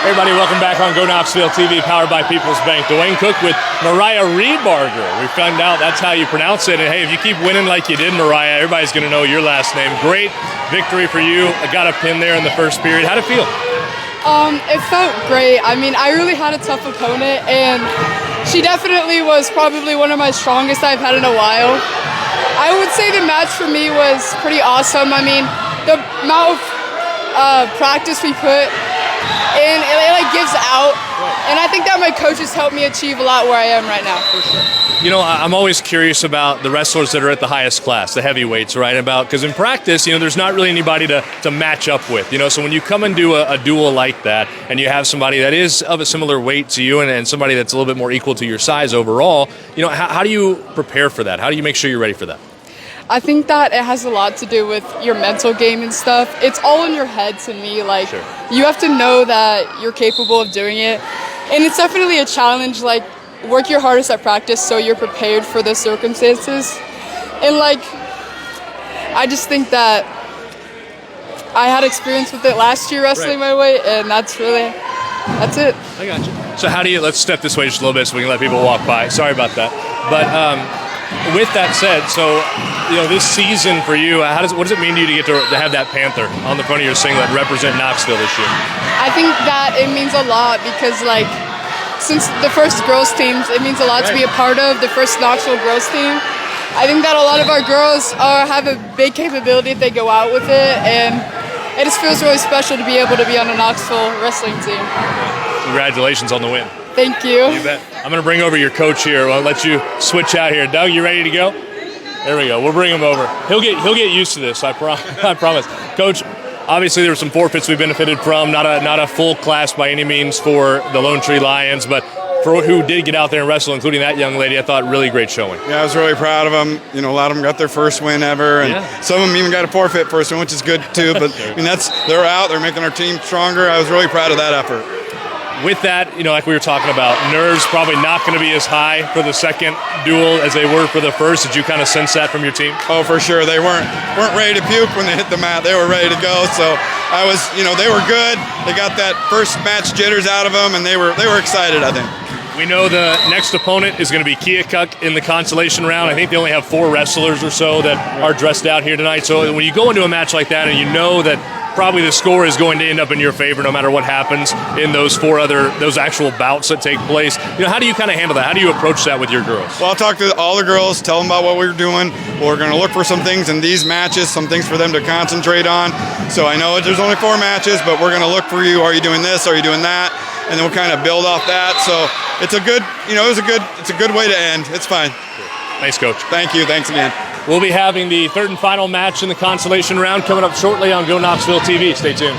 Everybody, welcome back on Go Knoxville TV, powered by People's Bank. Dewayne Cook with Mariah Ripperger. We found out that's how you pronounce it. And hey, if you keep winning like you did, Mariah, everybody's going to know your last name. Great victory for you. I got a pin there in the first period. How'd it feel? It felt great. I mean, I really had a tough opponent, and she definitely was probably one of my strongest I've had in a while. I would say the match for me was pretty awesome. I mean, the amount of practice we put in, it like gives out. And I think that my coaches helped me achieve a lot where I am right now. For sure. You know, I'm always curious about the wrestlers that are at the highest class, the heavyweights, right? Because in practice, there's not really anybody to match up with, So when you come and do a duel like that, and you have somebody that is of a similar weight to you and somebody that's a little bit more equal to your size overall, how do you prepare for that? How do you make sure you're ready for that? I think that it has a lot to do with your mental game and stuff. It's all in your head to me. Like, sure. You have to know that you're capable of doing it. And it's definitely a challenge. Like, work your hardest at practice so you're prepared for the circumstances. And, I just think that I had experience with it last year wrestling my weight, and that's it. I got you. So let's step this way just a little bit so we can let people walk by. Sorry about that. But with that said, so this season for you, what does it mean to you to get to have that Panther on the front of your singlet represent Knoxville this year? I think that it means a lot because, since the first girls teams, it means a lot to be a part of the first Knoxville girls team. I think that a lot of our girls have a big capability if they go out with it, and it just feels really special to be able to be on a Knoxville wrestling team. Congratulations on the win. Thank you. You bet. I'm going to bring over your coach here. I'll let you switch out here. Doug, you ready to go? There we go. We'll bring him over. He'll get used to this. I promise. Coach, obviously there were some forfeits we benefited from. Not a full class by any means for the Lone Tree Lions, but for who did get out there and wrestle, including that young lady, I thought really great showing. Yeah, I was really proud of them. A lot of them got their first win ever, and some of them even got a forfeit first one, which is good too. But they're out. They're making our team stronger. I was really proud of that effort. With that, like we were talking about, nerves probably not going to be as high for the second duel as they were for the first. Did you kind of sense that from your team? Oh, for sure. They weren't ready to puke when they hit the mat. They were ready to go. So I was, they were good. They got that first match jitters out of them, and they were excited, I think. We know the next opponent is going to be Keokuk in the consolation round. I think they only have 4 wrestlers or so that are dressed out here tonight. So when you go into a match like that and you know that probably the score is going to end up in your favor no matter what happens in those actual bouts that take place, how do you kind of handle that? How do you approach that with your girls? Well, I'll talk to all the girls, tell them about what we're doing. We're going to look for some things in these matches, some things for them to concentrate on. So I know there's only 4 matches, but we're going to look for you. Are you doing this? Are you doing that? And then we'll kind of build off that. So it's a good, it's a good way to end. It's fine. Thanks, Coach. Thank you. Thanks again. We'll be having the third and final match in the consolation round coming up shortly on Go Knoxville TV. Stay tuned.